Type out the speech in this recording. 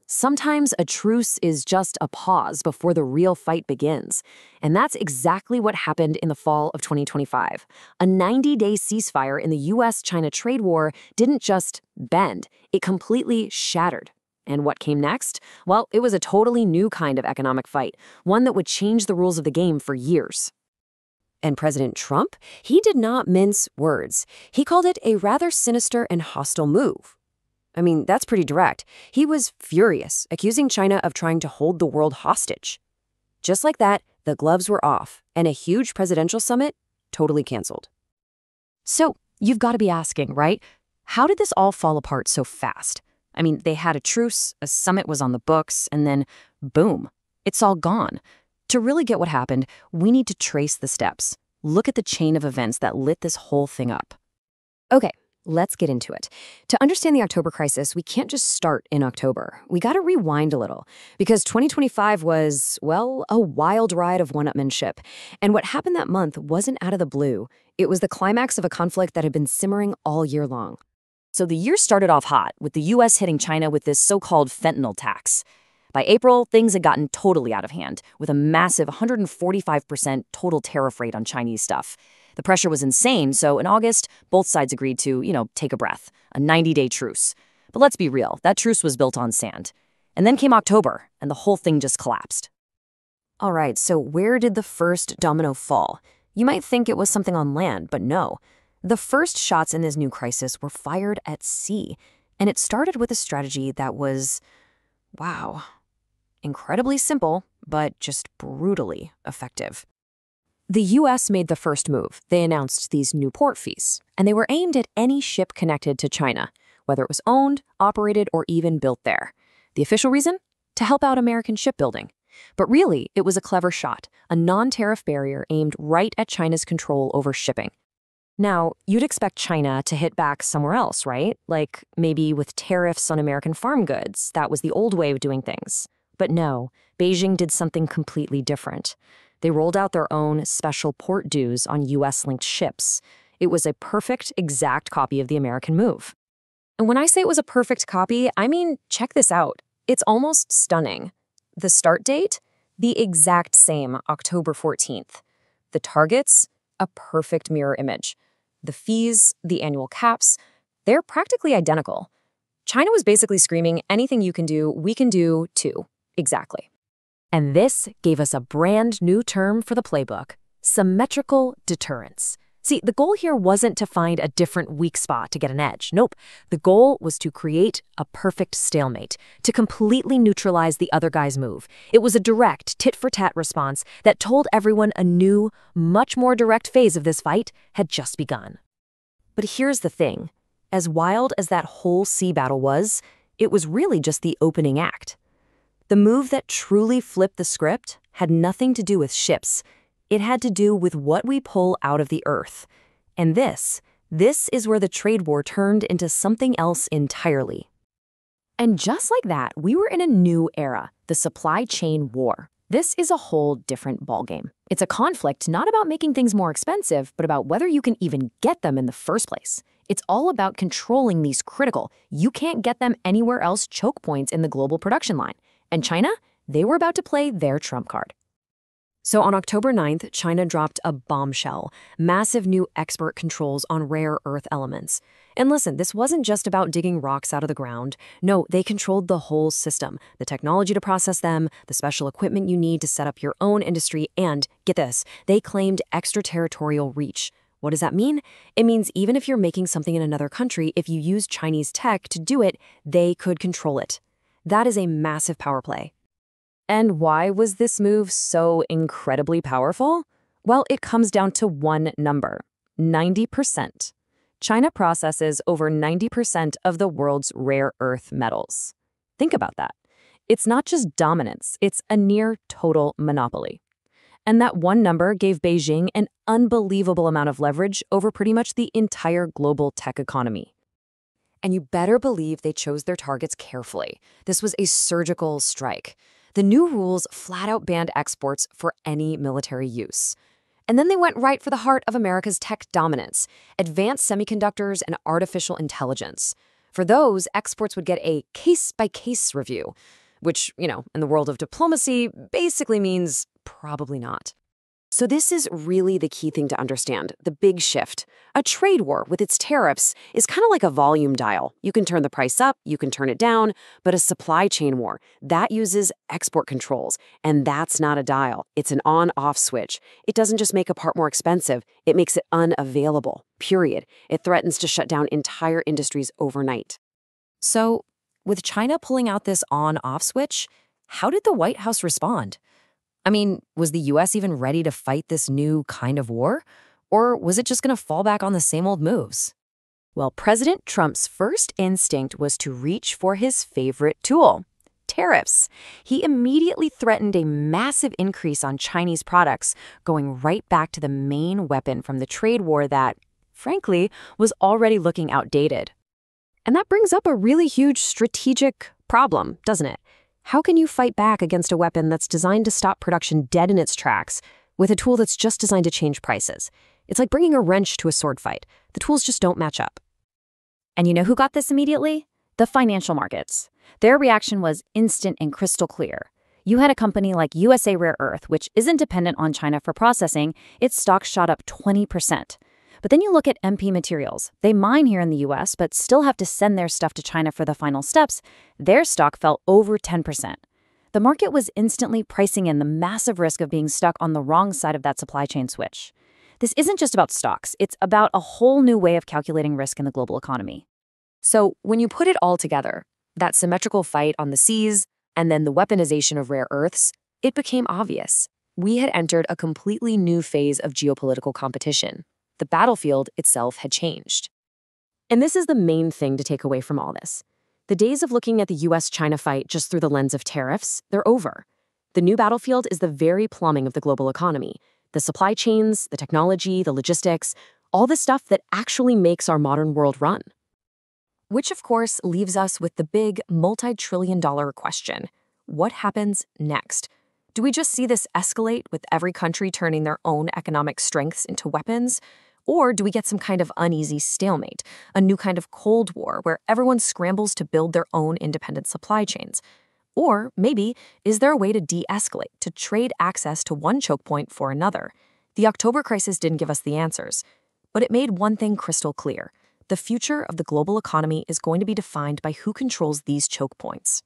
Sometimes a truce is just a pause before the real fight begins. And that's exactly what happened in the fall of 2025. A 90-day ceasefire in the U.S. China trade war didn't just bend, it completely shattered. And what came next? Well, it was a totally new kind of economic fight, one that would change the rules of the game for years. And President Trump, he did not mince words. He called it a rather sinister and hostile move. I mean, that's pretty direct. He was furious, accusing China of trying to hold the world hostage. Just like that, the gloves were off, and a huge presidential summit totally canceled. So, you've got to be asking, right? How did this all fall apart so fast? I mean, they had a truce, a summit was on the books, and then, boom, it's all gone. To really get what happened, we need to trace the steps. Look at the chain of events that lit this whole thing up. Okay. Let's get into it. To understand the October crisis, we can't just start in October. We got to rewind a little, because 2025 was, well, a wild ride of one-upmanship. And what happened that month wasn't out of the blue. It was the climax of a conflict that had been simmering all year long. So the year started off hot, with the U.S. hitting China with this so-called fentanyl tax. By April, things had gotten totally out of hand, with a massive 145% total tariff rate on Chinese stuff. The pressure was insane, so in August, both sides agreed to, take a breath, a 90-day truce. But let's be real, that truce was built on sand. And then came October, and the whole thing just collapsed. All right, so where did the first domino fall? You might think it was something on land, but no. The first shots in this new crisis were fired at sea, and it started with a strategy that was, wow, incredibly simple, but just brutally effective. The U.S. made the first move. They announced these new port fees, and they were aimed at any ship connected to China, whether it was owned, operated, or even built there. The official reason? To help out American shipbuilding. But really, it was a clever shot, a non-tariff barrier aimed right at China's control over shipping. Now, you'd expect China to hit back somewhere else, right? Like maybe with tariffs on American farm goods. That was the old way of doing things. But no, Beijing did something completely different. They rolled out their own special port dues on U.S.-linked ships. It was a perfect, exact copy of the American move. And when I say it was a perfect copy, I mean, check this out. It's almost stunning. The start date? The exact same, October 14th. The targets? A perfect mirror image. The fees, the annual caps, they're practically identical. China was basically screaming, anything you can do, we can do too. Exactly. And this gave us a brand new term for the playbook, symmetrical deterrence. See, the goal here wasn't to find a different weak spot to get an edge. Nope. The goal was to create a perfect stalemate, to completely neutralize the other guy's move. It was a direct, tit-for-tat response that told everyone a new, much more direct phase of this fight had just begun. But here's the thing. As wild as that whole sea battle was, it was really just the opening act. The move that truly flipped the script had nothing to do with ships. It had to do with what we pull out of the earth. And this is where the trade war turned into something else entirely. And just like that, we were in a new era, the supply chain war. This is a whole different ballgame. It's a conflict not about making things more expensive, but about whether you can even get them in the first place. It's all about controlling these critical, you can't get them anywhere else choke points in the global production line. And China, they were about to play their trump card. So on October 9th, China dropped a bombshell, massive new export controls on rare earth elements. And listen, this wasn't just about digging rocks out of the ground. No, they controlled the whole system, the technology to process them, the special equipment you need to set up your own industry, and, get this, they claimed extraterritorial reach. What does that mean? It means even if you're making something in another country, if you use Chinese tech to do it, they could control it. That is a massive power play. And why was this move so incredibly powerful? Well, it comes down to one number, 90%. China processes over 90% of the world's rare earth metals. Think about that. It's not just dominance, it's a near total monopoly. And that one number gave Beijing an unbelievable amount of leverage over pretty much the entire global tech economy. And you better believe they chose their targets carefully. This was a surgical strike. The new rules flat out banned exports for any military use. And then they went right for the heart of America's tech dominance, advanced semiconductors and artificial intelligence. For those, exports would get a case-by-case review, which, in the world of diplomacy, basically means probably not. So this is really the key thing to understand, the big shift. A trade war with its tariffs is kind of like a volume dial. You can turn the price up, you can turn it down, but a supply chain war, that uses export controls, and that's not a dial. It's an on-off switch. It doesn't just make a part more expensive, it makes it unavailable, period. It threatens to shut down entire industries overnight. So, with China pulling out this on-off switch, how did the White House respond? I mean, was the U.S. even ready to fight this new kind of war? Or was it just going to fall back on the same old moves? Well, President Trump's first instinct was to reach for his favorite tool, tariffs. He immediately threatened a massive increase on Chinese products, going right back to the main weapon from the trade war that, frankly, was already looking outdated. And that brings up a really huge strategic problem, doesn't it? How can you fight back against a weapon that's designed to stop production dead in its tracks with a tool that's just designed to change prices? It's like bringing a wrench to a sword fight. The tools just don't match up. And you know who got this immediately? The financial markets. Their reaction was instant and crystal clear. You had a company like U.S Rare Earth, which isn't dependent on China for processing. Its stock shot up 20%. But then you look at MP Materials. They mine here in the U.S., but still have to send their stuff to China for the final steps. Their stock fell over 10%. The market was instantly pricing in the massive risk of being stuck on the wrong side of that supply chain switch. This isn't just about stocks. It's about a whole new way of calculating risk in the global economy. So when you put it all together, that symmetrical fight on the seas and then the weaponization of rare earths, it became obvious. We had entered a completely new phase of geopolitical competition. The battlefield itself had changed. And this is the main thing to take away from all this. The days of looking at the U.S. China fight just through the lens of tariffs, they're over. The new battlefield is the very plumbing of the global economy. The supply chains, the technology, the logistics, all the stuff that actually makes our modern world run. Which, of course, leaves us with the big multi-trillion-dollar question. What happens next? Do we just see this escalate with every country turning their own economic strengths into weapons? Or do we get some kind of uneasy stalemate, a new kind of Cold War where everyone scrambles to build their own independent supply chains? Or maybe, is there a way to de-escalate, to trade access to one choke point for another? The October crisis didn't give us the answers, but it made one thing crystal clear. The future of the global economy is going to be defined by who controls these choke points.